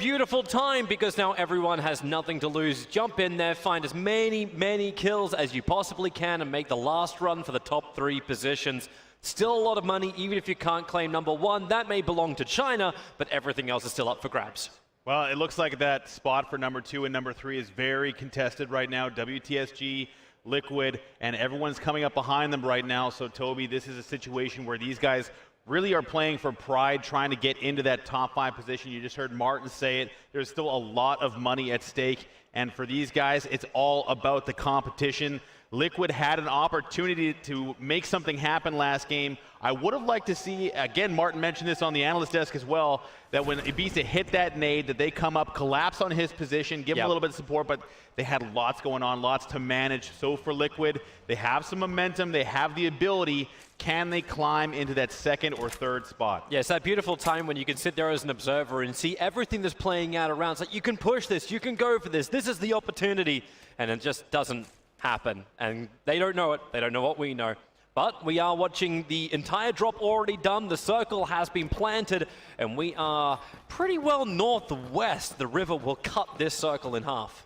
beautiful time because now everyone has nothing to lose. Jump in there, find as many kills as you possibly can and make the last run for the top 3 positions. Still a lot of money, even if you can't claim number 1. That may belong to China, but everything else is still up for grabs. Well, it looks like that spot for number 2 and number 3 is very contested right now. WTSG, Liquid, and everyone's coming up behind them right now. So, Toby, this is a situation where these guys really are playing for pride, trying to get into that top 5 position. You just heard Martin say it. There's still a lot of money at stake. And for these guys, it's all about the competition. Liquid had an opportunity to make something happen last game. I would have liked to see, again, Martin mentioned this on the analyst desk as well, that when Ibiza hit that nade, that they come up, collapse on his position, give him a little bit of support, but they had lots going on, lots to manage. So for Liquid, they have some momentum, they have the ability. Can they climb into that 2nd or 3rd spot? Yeah, it's that beautiful time when you can sit there as an observer and see everything that's playing out around. It's like, you can push this, you can go for this, this is the opportunity, and it just doesn't happen. And they don't know it, they don't know what we know. But we are watching the entire drop already done. The circle has been planted, and we are pretty well northwest. The river will cut this circle in half.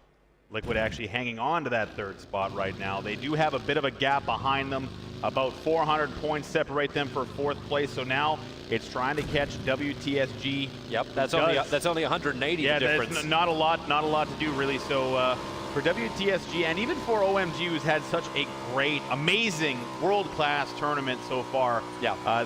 Liquid actually hanging on to that 3rd spot right now. They do have a bit of a gap behind them. About 400 points separate them for 4th place. So now it's trying to catch WTSG. Yep, that's only 180 yeah, difference. That's not a lot to do really. So for WTSG and even for OMG, who's had such a great, amazing, world-class tournament so far,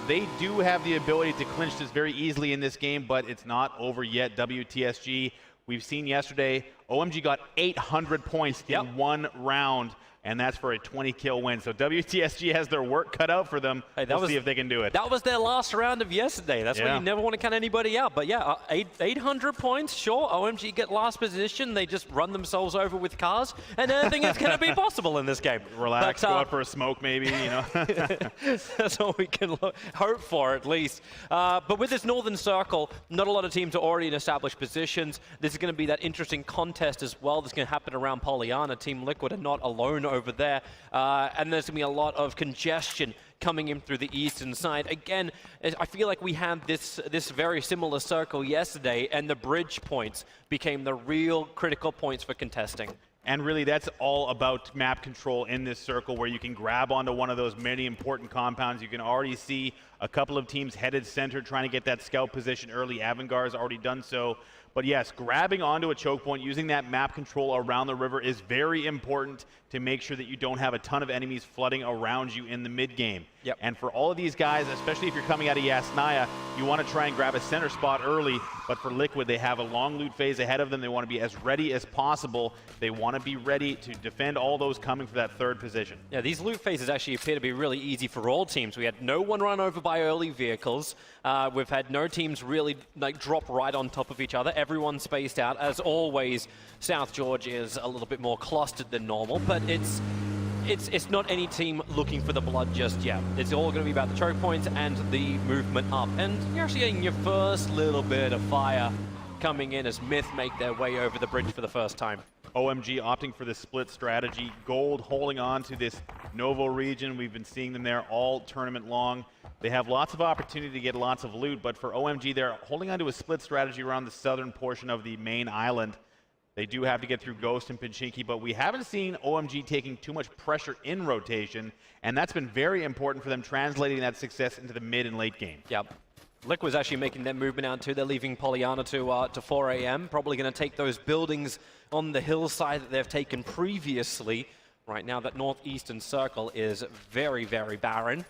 they do have the ability to clinch this very easily in this game, but it's not over yet. WTSG, we've seen yesterday, OMG got 800 points in 1 round, and that's for a 20-kill win. So WTSG has their work cut out for them. Hey, we'll see if they can do it. That was their last round of yesterday. That's why you never want to count anybody out. But yeah, 800 points, sure. OMG get last position. They just run themselves over with cars, and anything is going to be possible in this game. Relax, go out for a smoke maybe, you know. That's all we can hope for, at least. But with this northern circle, not a lot of teams are already in established positions. This is going to be that interesting contest as well that's going to happen around Pollyanna. Team Liquid are not alone over there, and there's going to be a lot of congestion coming in through the eastern side. Again, I feel like we had this very similar circle yesterday, and the bridge points became the real critical points for contesting. And really, that's all about map control in this circle, where you can grab onto one of those many important compounds. You can already see a couple of teams headed center trying to get that scout position early. Avangard's already done so. But yes, grabbing onto a choke point, using that map control around the river is very important to make sure that you don't have a ton of enemies flooding around you in the mid game. Yep. And for all of these guys, especially if you're coming out of Yasnaya, you want to try and grab a center spot early. But for Liquid, they have a long loot phase ahead of them. They want to be as ready as possible. They want to be ready to defend all those coming for that 3rd position. Yeah, these loot phases actually appear to be really easy for all teams. We had no one run over by early vehicles. We've had no teams really drop right on top of each other. Everyone spaced out. As always, South George is a little bit more clustered than normal, but it's not any team looking for the blood just yet. It's all going to be about the choke points and the movement up. And you're actually getting your first little bit of fire coming in as Myth make their way over the bridge for the first time. OMG opting for the split strategy. Gold holding on to this Novo region. We've been seeing them there all tournament long. They have lots of opportunity to get lots of loot, but for OMG, they're holding on to a split strategy around the southern portion of the main island. They do have to get through Ghost and Pachinki, but we haven't seen OMG taking too much pressure in rotation, and that's been very important for them, translating that success into the mid and late game. Yep. Liquid's actually making their movement out too. They're leaving Pollyanna to 4 a.m. Probably going to take those buildings on the hillside that they've taken previously. Right now, that northeastern circle is very, very barren.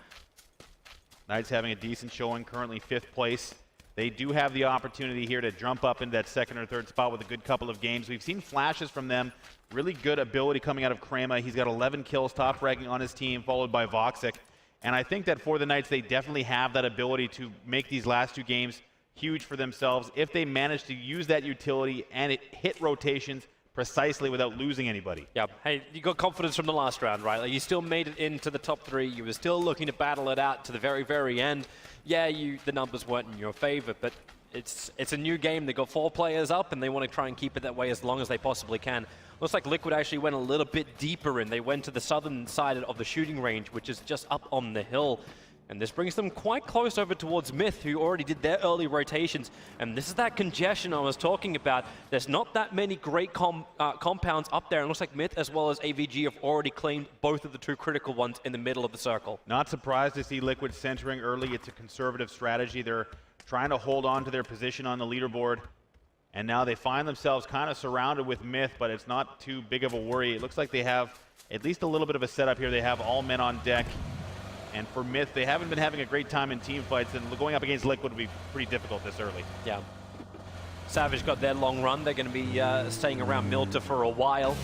Knights having a decent showing, currently 5th place. They do have the opportunity here to jump up into that 2nd or 3rd spot with a good couple of games. We've seen flashes from them. Really good ability coming out of Krema. He's got 11 kills, top ranking on his team, followed by Voxic. And I think that for the Knights, they definitely have that ability to make these last 2 games huge for themselves if they manage to use that utility and hit rotations precisely without losing anybody. Yeah, hey, you got confidence from the last round, right? Like, you still made it into the top 3. You were still looking to battle it out to the very, very end. Yeah, the numbers weren't in your favor, but it's a new game. They got 4 players up, and they want to try and keep it that way as long as they possibly can. Looks like Liquid actually went a little bit deeper in. They went to the southern side of the shooting range, which is just up on the hill. And this brings them quite close over towards Myth, who already did their early rotations. And this is that congestion I was talking about. There's not that many great compounds up there. And it looks like Myth as well as AVG have already claimed both of the two critical ones in the middle of the circle. Not surprised to see Liquid centering early. It's a conservative strategy. They're trying to hold on to their position on the leaderboard. And now they find themselves kind of surrounded with Myth, but it's not too big of a worry. It looks like they have at least a little bit of a setup here. They have all men on deck. And for Myth, they haven't been having a great time in team fights, and going up against Liquid would be pretty difficult this early. Yeah. Savage got their long run. They're going to be staying around Milta for a while.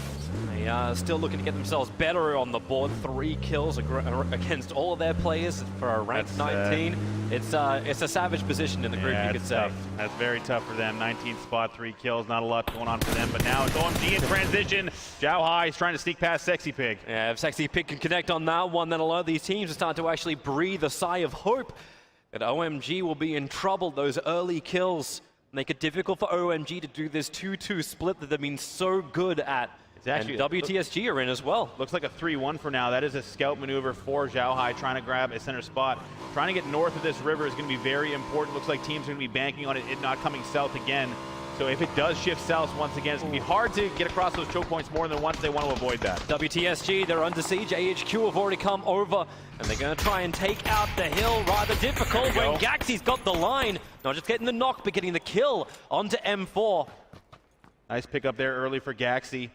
They are still looking to get themselves better on the board. 3 kills against all of their players for a ranked 19. It's a Savage position in the group, you could say. Tough. That's very tough for them. 19th spot, 3 kills. Not a lot going on for them. But now it's OMG in transition. Zhao Hai is trying to sneak past Sexy Pig. Yeah, if Sexy Pig can connect on that one, then a lot of these teams are starting to actually breathe a sigh of hope that OMG will be in trouble. Those early kills make it difficult for OMG to do this 2-2 split that they've been so good at. And WTSG are in as well. Looks like a 3-1 for now. That is a scout maneuver for Zhao Hai, trying to grab a center spot. Trying to get north of this river is going to be very important. Looks like teams are going to be banking on it not coming south again. So if it does shift south once again, it's going to be hard to get across those choke points more than once. They want to avoid that. WTSG, they're under siege. AHQ have already come over, and they're going to try and take out the hill. Rather difficult when Gaxy's got the line. Not just getting the knock, but getting the kill onto M4. Nice pick up there early for Gaxy.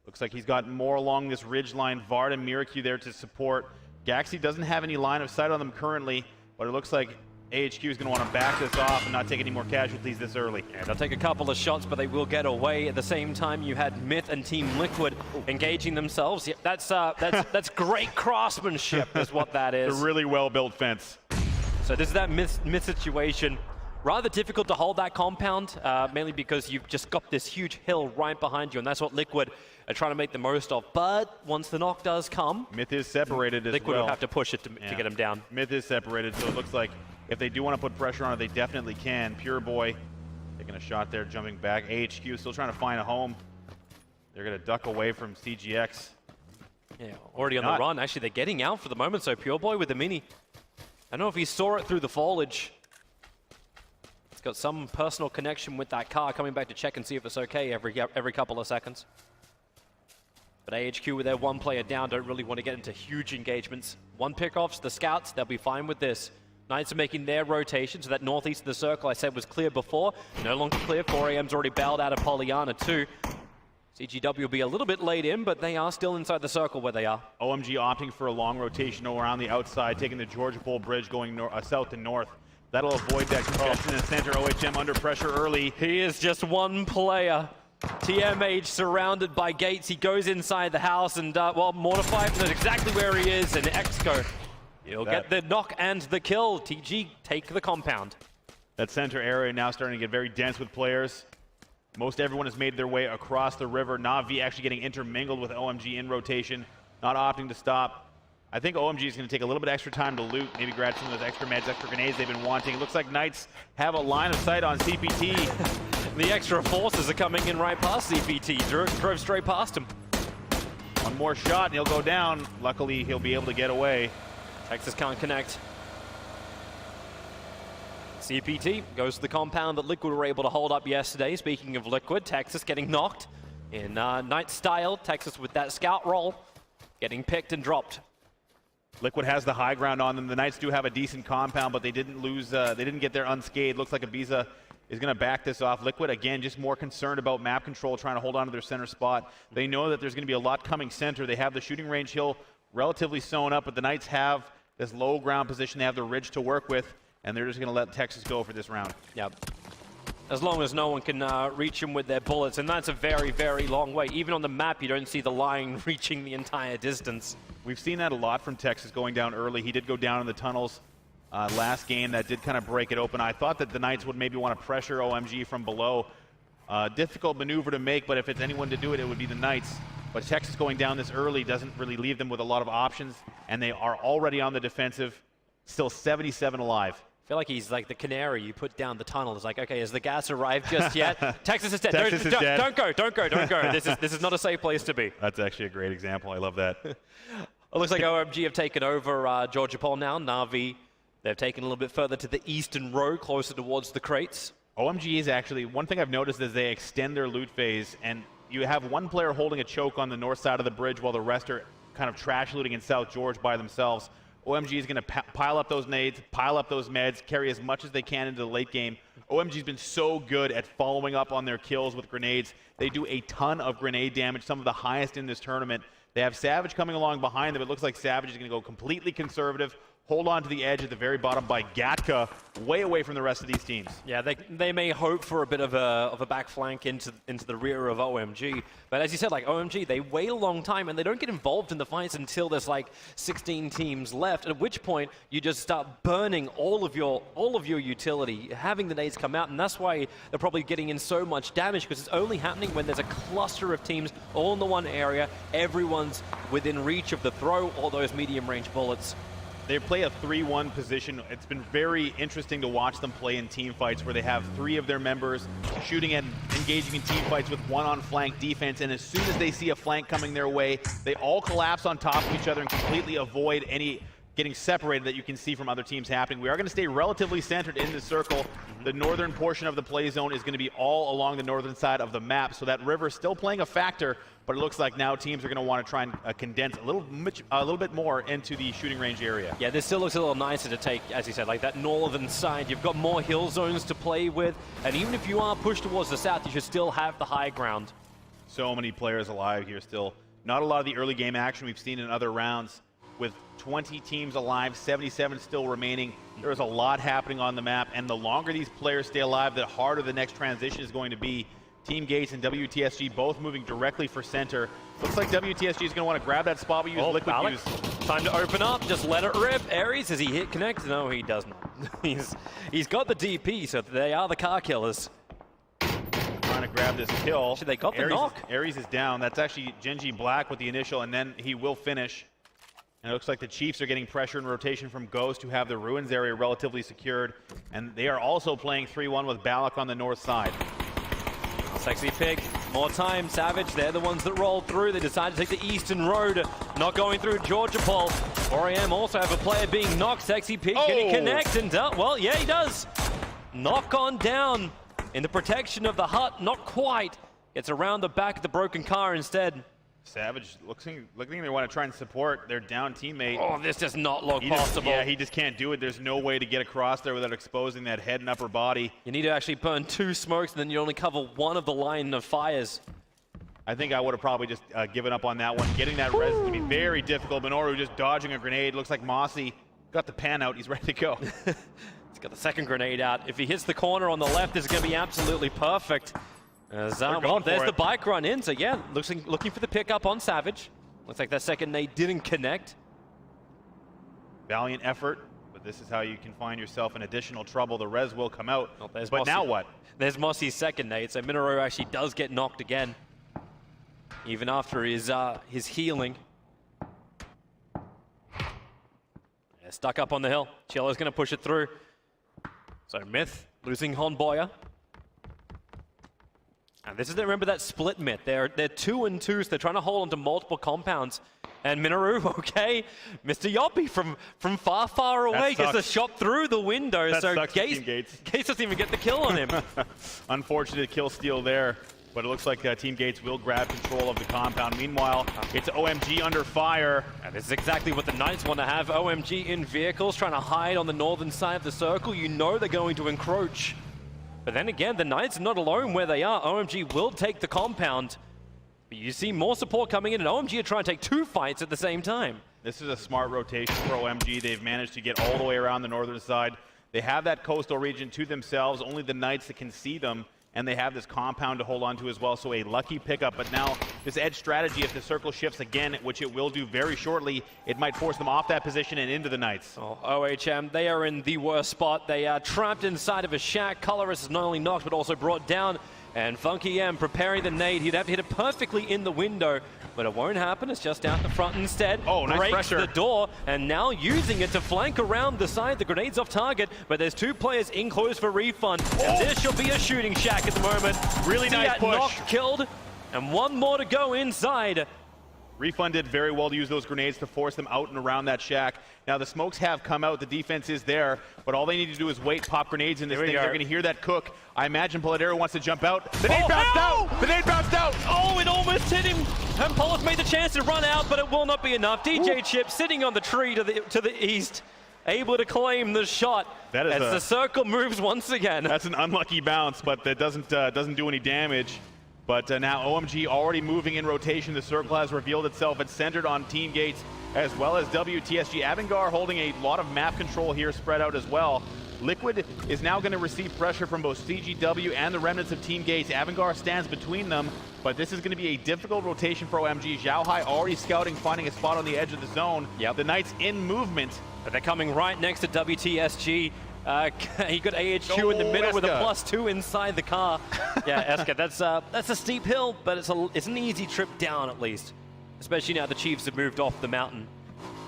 Looks like he's got more along this ridge line. Vard and Miracu there to support. Gaxy doesn't have any line of sight on them currently, but it looks like AHQ is going to want to back this off and not take any more casualties this early. Yeah, they'll take a couple of shots, but they will get away. At the same time, you had Myth and Team Liquid engaging themselves. Yeah, that's great craftsmanship is what that is. A really well-built fence. So this is that Myth situation. Rather difficult to hold that compound, mainly because you've just got this huge hill right behind you, and that's what Liquid are trying to make the most of. But once the knock does come, Myth is separated as Liquid well. will have to push it to get him down. Myth is separated, so it looks like if they do want to put pressure on it, they definitely can. Pure Boy taking a shot there, jumping back. AHQ still trying to find a home. They're going to duck away from CGX. Yeah, already on the run. Actually, they're getting out for the moment, so Pure Boy with the mini. I don't know if he saw it through the foliage. He's got some personal connection with that car, coming back to check and see if it's okay every couple of seconds. But AHQ with their 1 player down don't really want to get into huge engagements. 1 pickoffs, the scouts, they'll be fine with this. Knights are making their rotation, so that northeast of the circle I said was clear before. No longer clear. 4AM's already bailed out of Pollyanna too. CGW will be a little bit late in, but they are still inside the circle where they are. OMG opting for a long rotation around the outside, taking the Georgia Bull Bridge going south and north. That'll avoid that congestion in the center. OHM under pressure early. He is just 1 player. TMH surrounded by gates. He goes inside the house and, well, Mortify knows exactly where he is, and Exco, he'll get the knock and the kill. TG take the compound. That center area now starting to get very dense with players. Most everyone has made their way across the river. Na'Vi actually getting intermingled with OMG in rotation, not opting to stop. I think OMG is going to take a little bit extra time to loot, maybe grab some of those extra meds, extra grenades they've been wanting. It looks like Knights have a line of sight on CPT. The extra forces are coming in right past CPT. Drove straight past him. 1 more shot and he'll go down. Luckily, he'll be able to get away. Texas can't connect. CPT goes to the compound that Liquid were able to hold up yesterday. Speaking of Liquid, Texas getting knocked in Knight style. Texas with that scout roll, getting picked and dropped. Liquid has the high ground on them. The Knights do have a decent compound, but they didn't lose. They didn't get there unscathed. Looks like Ibiza is going to back this off. Liquid, again, just more concerned about map control, trying to hold on to their center spot. They know that there's going to be a lot coming center. They have the shooting range hill relatively sewn up, but the Knights have this low ground position. They have the ridge to work with, and they're just going to let Texas go for this round. Yep. As long as no one can reach them with their bullets, and that's a very, very long way. Even on the map, you don't see the line reaching the entire distance. We've seen that a lot from Texas going down early. He did go down in the tunnels last game. That did kind of break it open. I thought that the Knights would maybe want to pressure OMG from below. Difficult maneuver to make, but if it's anyone to do it, it would be the Knights. But Texas going down this early doesn't really leave them with a lot of options, and they are already on the defensive, still 77 alive. I feel like he's like the canary you put down the tunnel. It's like, okay, has the gas arrived just yet? Texas is dead. Texas is dead. Don't go. This is not a safe place to be. That's actually a great example. I love that. It looks like OMG have taken over Georgia Pole now. Na'Vi, they've taken a little bit further to the eastern row, closer towards the crates. OMG is actually, one thing I've noticed is they extend their loot phase, and you have one player holding a choke on the north side of the bridge while the rest are kind of trash looting in South George by themselves. OMG is going to pile up those nades, pile up those meds, carry as much as they can into the late game. OMG's been so good at following up on their kills with grenades. They do a ton of grenade damage, some of the highest in this tournament. They have Savage coming along behind them. It looks like Savage is going to go completely conservative, hold on to the edge at the very bottom by Gatka, way away from the rest of these teams. Yeah, they may hope for a bit of a back flank into the rear of OMG. But as you said, like OMG, they wait a long time and they don't get involved in the fights until there's like 16 teams left, at which point you just start burning all of your utility, having the nades come out, and that's why they're probably getting in so much damage, because it's only happening when there's a cluster of teams all in the one area, everyone's within reach of the throw, all those medium range bullets. They play a 3-1 position. It's been very interesting to watch them play in team fights where they have 3 of their members shooting and engaging in team fights with one on flank defense, and as soon as they see a flank coming their way, they all collapse on top of each other and completely avoid any getting separated that you can see from other teams happening. We are going to stay relatively centered in the circle. The northern portion of the play zone is going to be all along the northern side of the map, so that river is still playing a factor, but it looks like now teams are going to want to try and condense a little bit more into the shooting range area. Yeah, this still looks a little nicer to take, as you said, like that northern side. You've got more hill zones to play with, and even if you are pushed towards the south, you should still have the high ground. So many players alive here still. Not a lot of the early game action we've seen in other rounds. With 20 teams alive, 77 still remaining, there is a lot happening on the map, and the longer these players stay alive, the harder the next transition is going to be. Team Gates and WTSG both moving directly for center. Looks like WTSG is going to want to grab that spot, but use liquid fuse. Time to open up, just let it rip. Aries, does he hit connect? No, he does not. he's got the DP, so they are the car killers. Trying to grab this kill. Actually, they got the knock. Aries is down. That's actually Genji Black with the initial, and then he will finish. And it looks like the Chiefs are getting pressure and rotation from Ghost, who have the Ruins area relatively secured. And they are also playing 3-1 with Balak on the north side. Sexy pick, more time, Savage, they're the ones that rolled through. They decided to take the eastern road, not going through Georgia Pole. 4AM also have a player being knocked. Sexy pick, can he connect? And well, yeah, he does. Knock on down in the protection of the hut, not quite. Gets around the back of the broken car instead. Savage looking they want to try and support their down teammate. Oh, this does not look possible. Yeah, he just can't do it. There's no way to get across there without exposing that head and upper body. You need to actually burn 2 smokes, and then you only cover one of the line of fires. I think I would have probably just given up on that one. Getting that res is going to be very difficult. Minoru just dodging a grenade. Looks like Mossy got the pan out. He's ready to go. He's got the second grenade out. If he hits the corner on the left, it's going to be absolutely perfect. Well, there's the bike run in, so yeah, looking for the pickup on Savage. Looks like that second nade didn't connect. Valiant effort, but this is how you can find yourself in additional trouble. The res will come out, but Mossy. Now what? There's Mossy's second nade, so Minoru actually does get knocked again, even after his healing. Yeah, stuck up on the hill. Cello's going to push it through. So Myth losing Honboya. And this is, remember that split Myth. They're 2 and 2, so they're trying to hold onto multiple compounds. And Minoru, okay, Mr. Yoppy from far, far away gets a shot through the window. That so sucks Gates doesn't even get the kill on him. Unfortunate kill steal there, but it looks like Team Gates will grab control of the compound. Meanwhile, it's OMG under fire. And this is exactly what the Knights want to have. OMG in vehicles, trying to hide on the northern side of the circle. You know they're going to encroach. But then again, the Knights are not alone where they are. OMG will take the compound. But you see more support coming in, and OMG are trying to take 2 fights at the same time. This is a smart rotation for OMG. They've managed to get all the way around the northern side. They have that coastal region to themselves, only the Knights that can see them, and they have this compound to hold on to as well, so a lucky pickup. But now this edge strategy, if the circle shifts again, which it will do very shortly, it might force them off that position and into the Knights. Oh, OHM, they are in the worst spot. They are trapped inside of a shack. Colorist is not only knocked, but also brought down. And Funky M preparing the nade. He'd have to hit it perfectly in the window, but it won't happen. It's just out the front instead. Oh, nice breaks pressure. The door, and now using it to flank around the side. The grenade's off target, but there's 2 players in close for Refund. And this should be a shooting shack at the moment. Really nice push. Knocked, killed, and 1 more to go inside. Refund did very well to use those grenades to force them out and around that shack. Now the smokes have come out, the defense is there, but all they need to do is wait, pop grenades in this thing. They're going to hear that cook. I imagine Poladero wants to jump out. The nade bounced out! The nade bounced out! Oh, it almost hit him. And Polis made the chance to run out, but it will not be enough. DJ Chip sitting on the tree to the east, able to claim the shot that is as the circle moves once again. That's an unlucky bounce, but that doesn't do any damage. But now OMG already moving in rotation. The circle has revealed itself. It's centered on Team Gates as well as WTSG. Avangar holding a lot of map control here, spread out as well. Liquid is now going to receive pressure from both CGW and the remnants of Team Gates. Avangar stands between them, but this is going to be a difficult rotation for OMG. Xiaohai already scouting, finding a spot on the edge of the zone. Yep. The Knights in movement. But they're coming right next to WTSG. You got AH2 in the middle with a +2 inside the car. Yeah, Eska, that's a steep hill, but it's an easy trip down at least, especially now the Chiefs have moved off the mountain.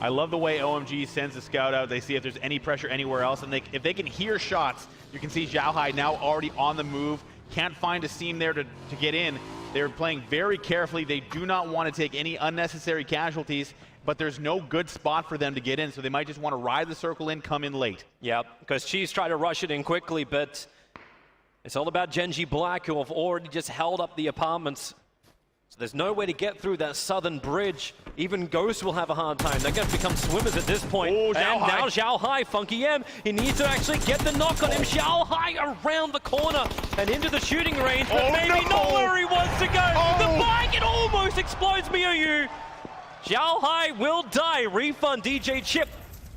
I love the way OMG sends the scout out. They see if there's any pressure anywhere else, and if they can hear shots, you can see Xiaohai now already on the move. Can't find a seam there to get in. They're playing very carefully. They do not want to take any unnecessary casualties, but there's no good spot for them to get in, so they might just want to ride the circle in, come in late. Yep, because Chiefs try to rush it in quickly, but it's all about Genji Black, who have already just held up the apartments. So there's no way to get through that southern bridge. Even Ghost will have a hard time. They're going to become swimmers at this point. Oh, and now Xiaohai, Funky M, he needs to actually get the knock on him. Xiaohai around the corner and into the shooting range, but maybe not where he wants to go. The bike, it almost explodes Miyu. Xiaohai will die. Refund DJ Chip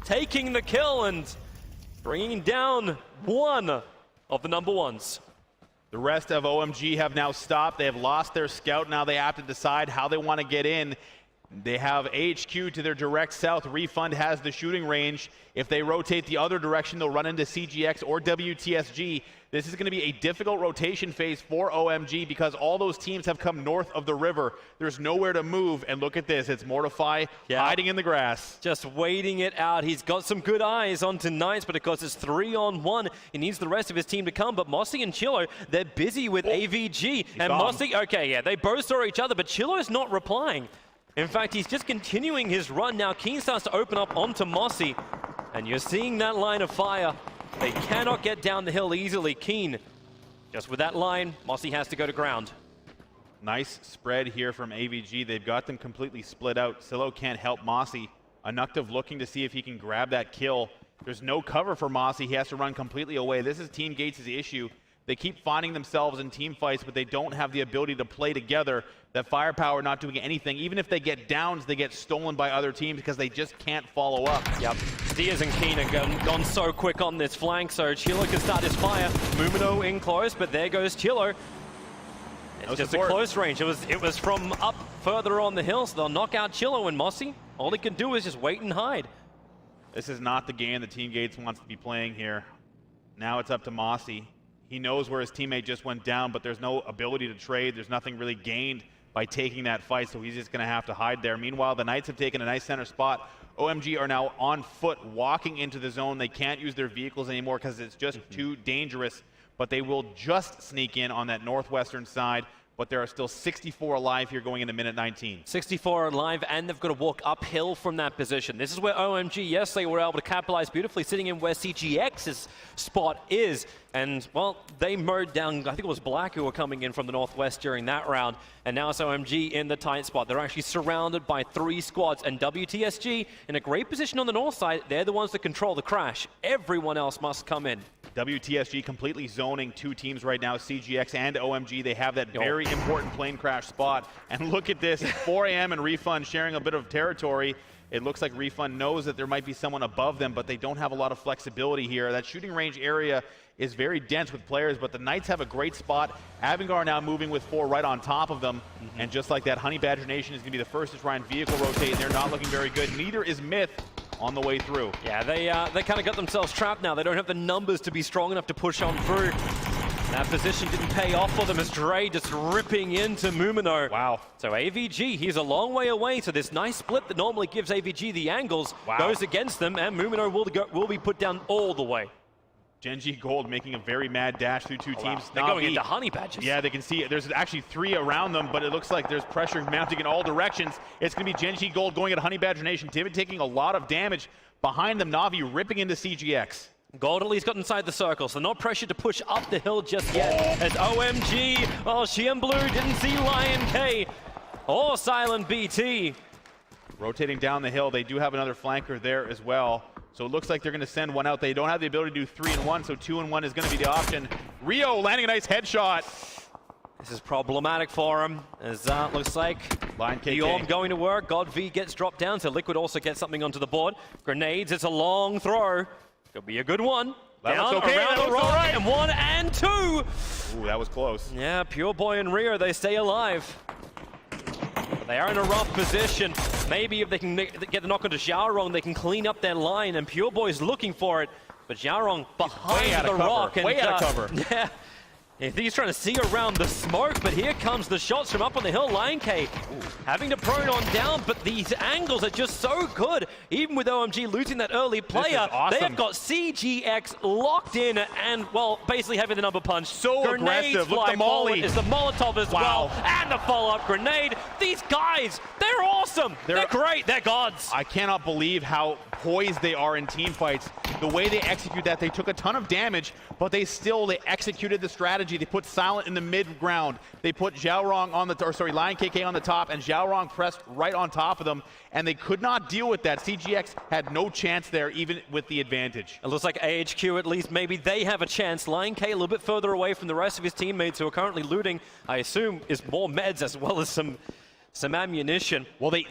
taking the kill and bringing down one of the number ones. The rest of OMG have now stopped. They have lost their scout. Now they have to decide how they want to get in. They have HQ to their direct south. Refund has the shooting range. If they rotate the other direction, they'll run into CGX or WTSG. This is going to be a difficult rotation phase for OMG because all those teams have come north of the river. There's nowhere to move, and look at this. It's Mortify hiding in the grass. Just waiting it out. He's got some good eyes on Knights, but of course it's 3-on-1. He needs the rest of his team to come, but Mossy and Chillo, they're busy with AVG. And Mossy, they both saw each other, but Chillo's not replying. In fact, he's just continuing his run now. Keen starts to open up onto Mossy, and you're seeing that line of fire. They cannot get down the hill easily. Keen, just with that line, Mossy has to go to ground. Nice spread here from AVG. They've got them completely split out. Silo can't help Mossy. Anuktiv looking to see if he can grab that kill. There's no cover for Mossy. He has to run completely away. This is Team Gates' issue. They keep finding themselves in team fights, but they don't have the ability to play together. That firepower not doing anything. Even if they get downs, they get stolen by other teams because they just can't follow up. Yep. Diaz and Keen have gone so quick on this flank, so Chillo can start his fire. Mumino in close, but there goes Chillo. It's just a close range. It was from up further on the hill, so they'll knock out Chillo and Mossy. All he can do is just wait and hide. This is not the game that Team Gates wants to be playing here. Now it's up to Mossy. He knows where his teammate just went down, but there's no ability to trade. There's nothing really gained by taking that fight, so he's just going to have to hide there. Meanwhile, the Knights have taken a nice center spot. OMG are now on foot, walking into the zone. They can't use their vehicles anymore because it's just too dangerous, but they will just sneak in on that northwestern side. But there are still 64 alive here going into minute 19. 64 alive, and they've got to walk uphill from that position. This is where OMG, yes, they were able to capitalize beautifully, sitting in where CGX's spot is. And, well, they mowed down, I think it was Black who were coming in from the northwest during that round. And now it's OMG in the tight spot. They're actually surrounded by 3 squads. And WTSG in a great position on the north side. They're the ones that control the crash. Everyone else must come in. WTSG completely zoning 2 teams right now, CGX and OMG. They have that very important plane crash spot. And look at this, 4 AM and Refund sharing a bit of territory. It looks like Refund knows that there might be someone above them, but they don't have a lot of flexibility here. That shooting range area is very dense with players, but the Knights have a great spot. Avangar now moving with 4 right on top of them. And just like that, Honey Badger Nation is going to be the first to try and vehicle rotate, and they're not looking very good. Neither is Myth on the way through. Yeah, they kind of got themselves trapped now. They don't have the numbers to be strong enough to push on through. That position didn't pay off for them as Dre just ripping into Mumino. Wow. So AVG, he's a long way away. So this nice split that normally gives AVG the angles goes against them, and Mumino will be put down all the way. Gen.G Gold making a very mad dash through two teams. Wow. They're going into honey badgers. Yeah, they can see it. There's actually 3 around them, but it looks like there's pressure mounting in all directions. It's going to be Gen.G Gold going at Honey Badger Nation. David taking a lot of damage behind them. Na'Vi ripping into CGX. Gold at least got inside the circle, so not pressured to push up the hill just yet. As OMG, oh, she and Blue didn't see Lion K or Silent BT. Rotating down the hill, they do have another flanker there as well. So it looks like they're going to send one out. They don't have the ability to do 3 and 1, so 2 and 1 is going to be the option. Rio landing a nice headshot. This is problematic for him, as looks like Lion KK. the orb going to work. God V gets dropped down, so Liquid also gets something onto the board. Grenades, it's a long throw. Could be a good one. That Down, looks okay. around That the looks rock, all right. and 1 and 2. Ooh, that was close. Yeah, Pure Boy and Rio, they stay alive. But they are in a rough position. Maybe if they can get the knock onto Xiaorong, they can clean up their line, and Pure Boy's looking for it. But Xiaorong behind the rock. And, way out of cover. Yeah. I think he's trying to see around the smoke, but here comes the shots from up on the hill. Lion K having to prone on down, but these angles are just so good. Even with OMG losing that early player, awesome. they have got CGX locked in and, well, basically having the number punch. So Grenades aggressive. Look, fly the molly. forward. It's the Molotov as well, and the follow-up grenade. These guys, they're awesome. They're great. They're gods. I cannot believe how poised they are in team fights. The way they execute that, they took a ton of damage, but they executed the strategy. They put Silent in the mid ground. They put Xiaorong on Lion KK on the top, and Xiaorong pressed right on top of them, and they could not deal with that. CGX had no chance there, even with the advantage. It looks like AHQ, at least maybe they have a chance. Lion K a little bit further away from the rest of his teammates who are currently looting, I assume, is more meds as well as some ammunition. Well, they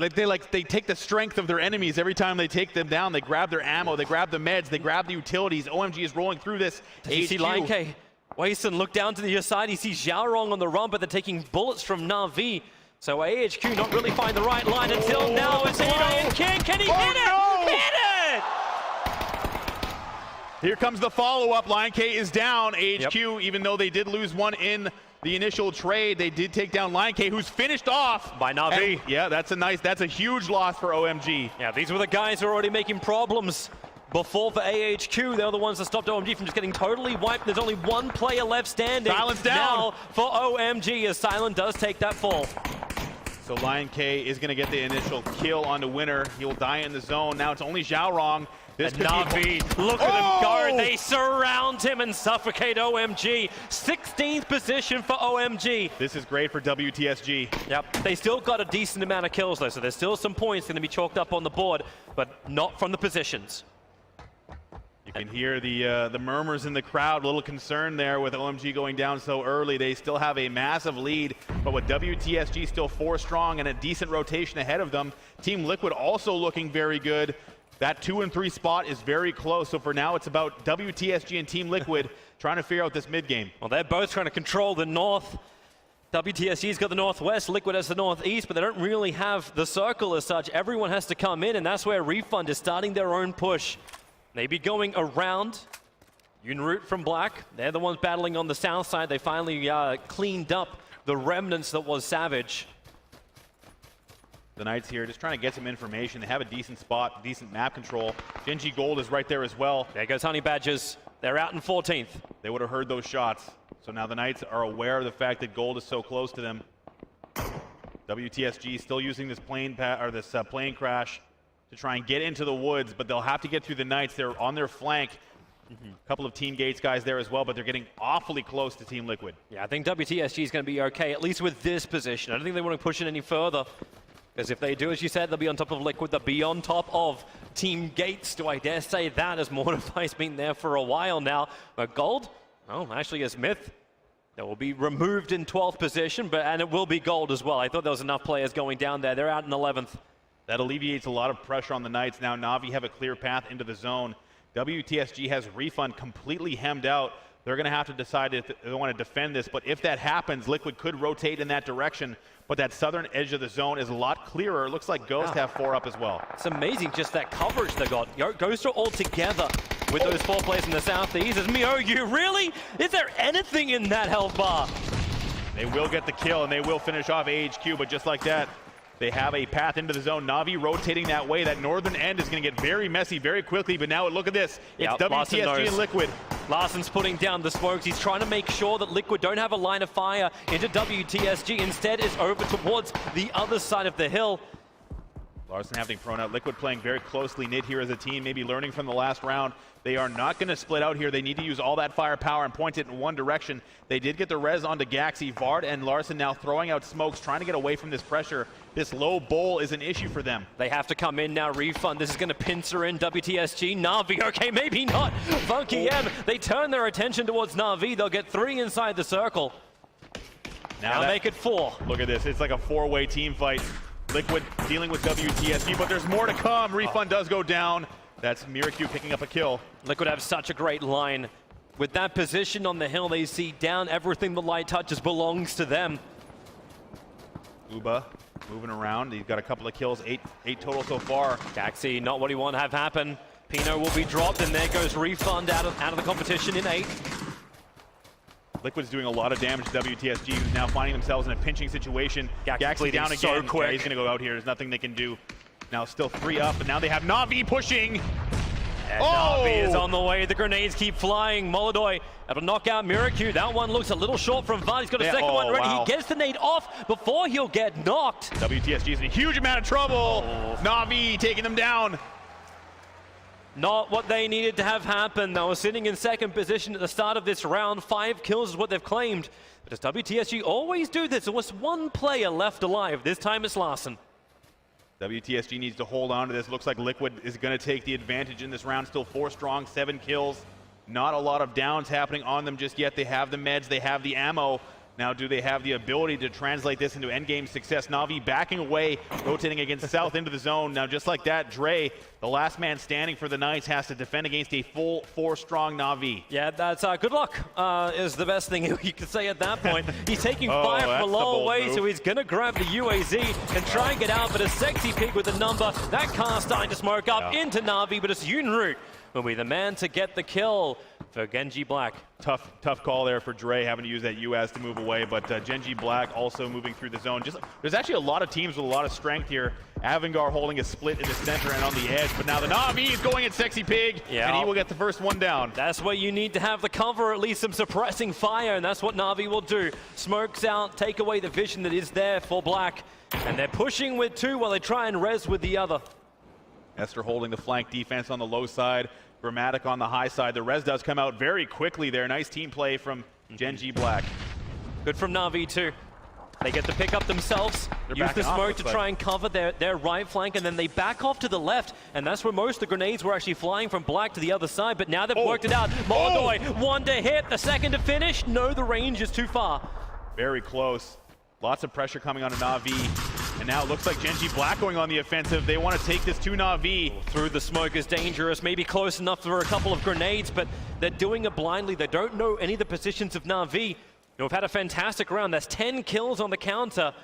take the strength of their enemies every time they take them down. They grab their ammo, they grab the meds, they grab the utilities. OMG is rolling through this. Does you see Lion K? Wason look down to the other side. He sees Xiaorong on the run, but they're taking bullets from Na'Vi. So AHQ not really find the right line until now. It's Lion King. Can he hit it? No. Hit it! Here comes the follow-up. Lion K is down. AHQ, even though they did lose one in the initial trade, they did take down Lion K, who's finished off by Na'Vi. Yeah, that's a huge loss for OMG. Yeah, these were the guys who are already making problems before for AHQ. They're the ones that stopped OMG from just getting totally wiped. There's only one player left standing. Silence down. Now for OMG, as Silent does take that fall. So Lion K is going to get the initial kill on the winner. He'll die in the zone. Now it's only Xiaorong. This could Na'Vi, look at them go. They surround him and suffocate OMG. 16th position for OMG. This is great for WTSG. Yep, they still got a decent amount of kills though, so there's still some points going to be chalked up on the board, but not from the positions. You can hear the murmurs in the crowd, a little concern there with OMG going down so early. They still have a massive lead, but with WTSG still 4 strong and a decent rotation ahead of them, Team Liquid also looking very good. That 2 and 3 spot is very close, so for now it's about WTSG and Team Liquid trying to figure out this mid game. Well, they're both trying to control the north. WTSG's got the northwest, Liquid has the northeast, but they don't really have the circle as such. Everyone has to come in, and that's where Refund is starting their own push. Maybe going around. Unroot from Black, they're the ones battling on the south side. They finally cleaned up the remnants that was Savage. The Knights here just trying to get some information. They have a decent spot, decent map control. Gen.G Gold is right there as well. There goes Honey Badgers. They're out in 14th. They would have heard those shots. So now the Knights are aware of the fact that Gold is so close to them. WTSG still using this plane crash to try and get into the woods, but they'll have to get through the Knights. They're on their flank. A couple of Team Gates guys there as well, but they're getting awfully close to Team Liquid. Yeah, I think WTSG is going to be okay, at least with this position. I don't think they want to push it any further. Because if they do, as you said, they'll be on top of Liquid, they'll be on top of Team Gates. Do I dare say that, as Mortify's been there for a while now. But Gold, oh, actually as Myth, that will be removed in 12th position, and it will be Gold as well. I thought there was enough players going down there. They're out in 11th. That alleviates a lot of pressure on the Knights. Now Na'Vi have a clear path into the zone. WTSG has Refund completely hemmed out. They're going to have to decide if they want to defend this, but if that happens, Liquid could rotate in that direction, but that southern edge of the zone is a lot clearer. It looks like Ghost have 4 up as well. It's amazing just that coverage they got. Ghost are all together with those 4 players in the southeast. Is Miyogu really? Is there anything in that health bar? They will get the kill, and they will finish off AHQ, but just like that, They have a path into the zone. Na'Vi rotating that way. That northern end is going to get very messy very quickly, but now look at this. It's WTSG and Liquid. Larsson's putting down the smokes. He's trying to make sure that Liquid don't have a line of fire into WTSG. Instead, is over towards the other side of the hill. Larsson having thrown out. Liquid playing very closely knit here as a team, maybe learning from the last round. They are not going to split out here. They need to use all that firepower and point it in one direction. They did get the res onto Gaxi. Vard and Larsson now throwing out smokes, trying to get away from this pressure. This low bowl is an issue for them. They have to come in now. Refund. This is going to pincer in WTSG. Na'Vi, okay, maybe not. Funky M. They turn their attention towards Na'Vi. They'll get 3 inside the circle. Now make it 4. Look at this. It's like a 4-way team fight. Liquid dealing with WTSG, but there's more to come. Refund does go down. That's Miracu picking up a kill. Liquid have such a great line. With that position on the hill, they see down everything the light touches belongs to them. Uba moving around. He's got a couple of kills, eight total so far. Gaxi, not what he want to have happen. Pino will be dropped, and there goes Refund out of the competition in 8. Liquid's doing a lot of damage to WTSG, who's now finding themselves in a pinching situation. Gaxi down again. So quick. Yeah, he's going to go out here. There's nothing they can do. Now still 3 up, but now they have Na'Vi pushing. And Na'Vi is on the way. The grenades keep flying. Molodoy able to knock out Miracu. That one looks a little short from Vard. He's got a second one ready. Wow. He gets the nade off before he'll get knocked. WTSG is in a huge amount of trouble. Na'Vi taking them down. Not what they needed to have happen. They were sitting in second position at the start of this round. 5 kills is what they've claimed. But does WTSG always do this? There was one player left alive. This time it's Larsson. WTSG needs to hold on to this. Looks like Liquid is going to take the advantage in this round. Still 4 strong, 7 kills. Not a lot of downs happening on them just yet. They have the meds, they have the ammo. Now, do they have the ability to translate this into endgame success? Na'Vi backing away, rotating against South into the zone. Now, just like that, Dre, the last man standing for the Knights, has to defend against a full 4-strong Na'Vi. Yeah, that's good luck is the best thing you could say at that point. He's taking fire from a long way, so he's going to grab the UAZ and try and get out, but a sexy pig with a number. That car's starting to smoke up into Na'Vi, but it's Yunroot will be the man to get the kill for Genji Black. Tough call there for Dre, having to use that UAZ to move away, but Genji Black also moving through the zone. There's actually a lot of teams with a lot of strength here. Avangar holding a split in the center and on the edge, but now the Na'Vi is going at Sexy Pig, and he will get the first one down. That's where you need to have the cover, at least some suppressing fire, and that's what Na'Vi will do. Smokes out, take away the vision that is there for Black, and they're pushing with 2 while they try and res with the other. Esther holding the flank defense on the low side. Grammatic on the high side. The res does come out very quickly there. Nice team play from Genji Black. Good from Na'Vi too. They get the pick up themselves, use the smoke to try and cover their right flank, and then they back off to the left, and that's where most of the grenades were actually flying from Black to the other side, but now they've worked it out. Molodoy, 1 to hit, the second to finish. No, the range is too far. Very close. Lots of pressure coming on to Na'Vi. And now it looks like Genji Black going on the offensive. They want to take this to Na'Vi. Through the smoke is dangerous, maybe close enough for a couple of grenades, but they're doing it blindly. They don't know any of the positions of Na'Vi. They've had a fantastic round. That's 10 kills on the counter.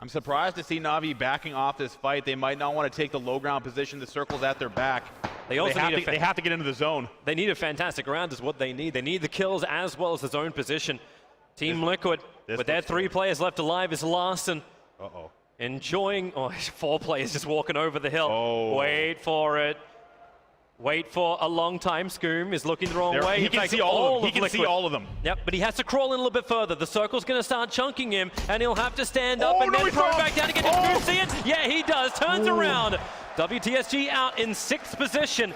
I'm surprised to see Na'Vi backing off this fight. They might not want to take the low ground position. The circle's at their back. They have to get into the zone. They need a fantastic round is what they need. They need the kills as well as the zone position. Team Liquid, with their 3 players left alive, is Larsson. Enjoying, 4 players just walking over the hill. Wait for it. Wait for a long time. Scoom is looking the wrong way. He can see all of them. He can see all of them. Yep, but he has to crawl in a little bit further. The circle's going to start chunking him, and he'll have to stand up and then throw back down to get to Scoom. See it? Yeah, he does. Turns around. WTSG out in 6th position.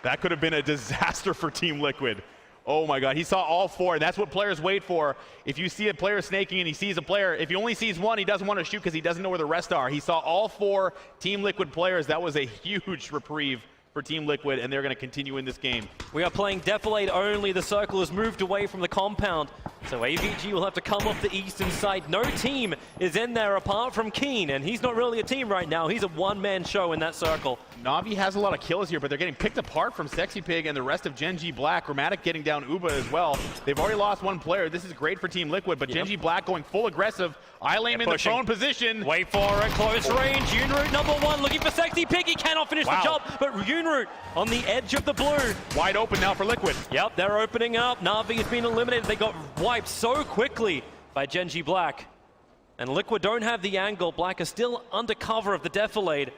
That could have been a disaster for Team Liquid. Oh my God, he saw all 4, and that's what players wait for. If you see a player snaking and he sees a player, if he only sees one, he doesn't want to shoot because he doesn't know where the rest are. He saw all 4 Team Liquid players. That was a huge reprieve for Team Liquid, and they're going to continue in this game. We are playing Defilade only. The circle has moved away from the compound, so AVG will have to come off the eastern side. No team is in there apart from Keen, and he's not really a team right now. He's a one-man show in that circle. Na'Vi has a lot of kills here, but they're getting picked apart from Sexy Pig and the rest of Genji Black. Grammatic getting down Uba as well. They've already lost 1 player. This is great for Team Liquid, but Genji Black going full aggressive. Ilame in the prone position. Wait for it, close range. Yunroot #1 looking for Sexy Pig. He cannot finish the job, but Yunroot on the edge of the blue. Wide open now for Liquid. Yep, they're opening up. Na'Vi has been eliminated. They got wiped so quickly by Genji Black. And Liquid don't have the angle. Black is still under cover of the defilade.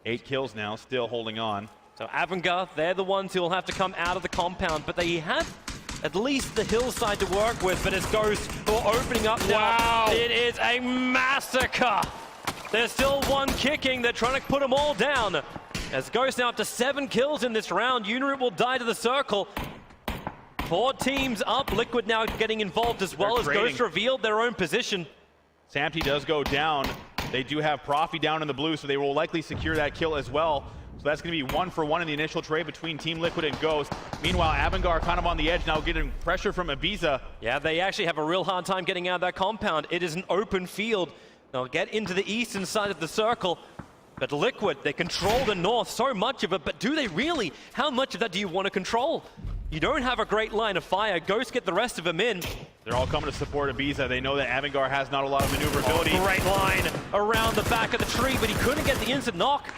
8 kills now, still holding on. So Avangar, they're the ones who will have to come out of the compound, but they have at least the hillside to work with, but it's Ghost who are opening up now. Wow. It is a massacre. There's still one kicking. They're trying to put them all down. As Ghost now up to 7 kills in this round. Unit will die to the circle. 4 teams up. Liquid now getting involved as well as Ghost revealed their own position. Samty does go down. They do have Profi down in the blue, so they will likely secure that kill as well. So that's going to be 1-for-1 in the initial trade between Team Liquid and Ghost. Meanwhile, Avangar kind of on the edge now, getting pressure from Ibiza. Yeah, they actually have a real hard time getting out of that compound. It is an open field. They'll get into the eastern side of the circle. But Liquid, they control the north, so much of it, but do they really? How much of that do you want to control? You don't have a great line of fire. Ghost get the rest of them in. They're all coming to support Ibiza. They know that Avangar has not a lot of maneuverability. Oh, great line around the back of the tree, but he couldn't get the instant knock.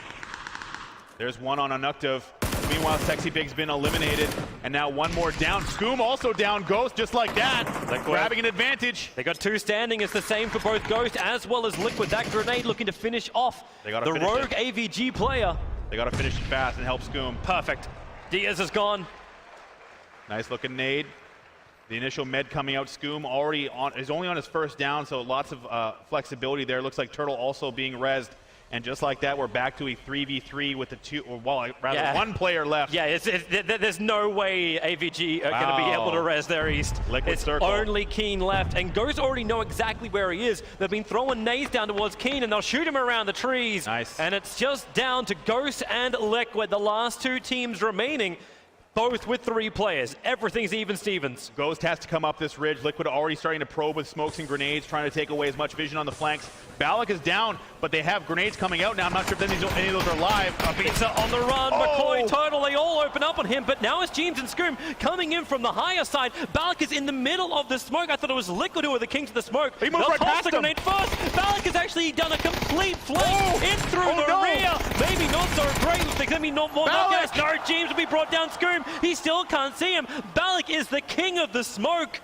There's one on Anuktiv. Meanwhile, Sexy Big's been eliminated, and now one more down. Skoom also down. Ghost just like that, grabbing an advantage. They got 2 standing. It's the same for both Ghost as well as Liquid. That grenade looking to finish off the rogue AVG player. They got to finish it fast and help Skoom. Perfect. Diaz is gone. Nice looking nade. The initial med coming out. Skoom is only on his first down, so lots of flexibility there. Looks like Turtle also being rezzed. And just like that, we're back to a 3v3 with one player left. Yeah, there's no way AVG are going to be able to res their east. Liquid circle. Only Keen left, and Ghost already know exactly where he is. They've been throwing nades down towards Keen, and they'll shoot him around the trees. Nice. And it's just down to Ghost and Liquid, the last 2 teams remaining. Both with 3 players. Everything's even Stevens. Ghost has to come up this ridge. Liquid already starting to probe with smokes and grenades, trying to take away as much vision on the flanks. Balak is down, but they have grenades coming out now. I'm not sure if any of those are live. Pizza on the run. McCoy, Turtle, they all open up on him, but now it's James and Skoom coming in from the higher side. Balak is in the middle of the smoke. I thought it was Liquid who were the kings of the smoke. He moved right past the grenade first. Balak has actually done a complete flank in through the rear. Maybe not so great. There's going to be no more knockouts. No, James will be brought down. Skoom, he still can't see him. Balak is the king of the smoke.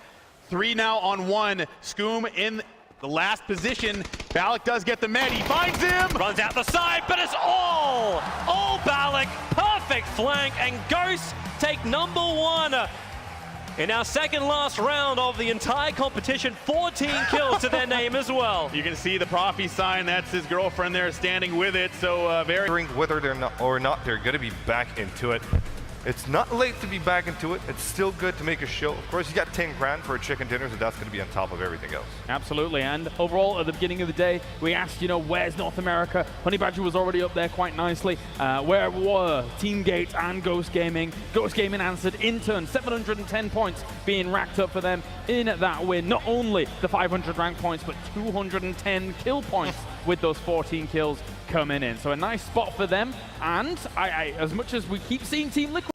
3 now on 1. Skoom in the last position. Balak does get the med. He finds him. Runs out the side, but it's all Balak. Perfect flank, and Ghosts take number 1. In our second last round of the entire competition, 14 kills to their name as well. You can see the Profi sign. That's his girlfriend there standing with it. So very... Whether they're not or not, they're going to be back into it. It's not late to be back into it. It's still good to make a show. Of course, you got 10 grand for a chicken dinner, so that's going to be on top of everything else. Absolutely, and overall, at the beginning of the day, we asked, where's North America? Honey Badger was already up there quite nicely. Where were Team Gate and Ghost Gaming? Ghost Gaming answered in turn, 710 points being racked up for them in that win. Not only the 500 rank points, but 210 kill points with those 14 kills coming in. So a nice spot for them, and as much as we keep seeing Team Liquid